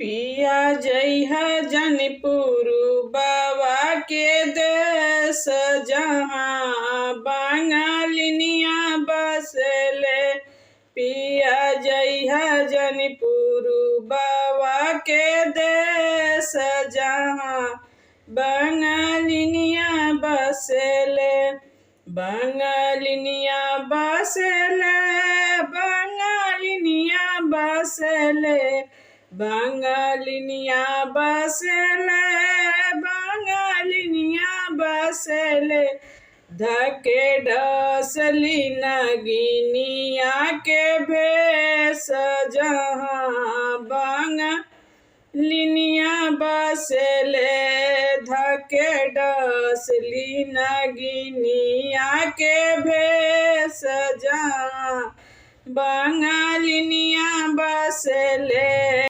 पिया जइहा जनपुर बाबा के देश जहाँ बंगालिनिया बसले। पिया जइहा जनपुर बाबा के देश जहाँ बंगालिनिया बसले। बंगालिनिया बसले, बंगालिनिया बसले, बंगालिनिया बसले, बंगालिनिया बसले। धके डसली नगिनिया के भेष जहाँ बंगालिनिया बसले। धके डसली नगिनिया के भेष जहाँ बंगालिनिया बसले।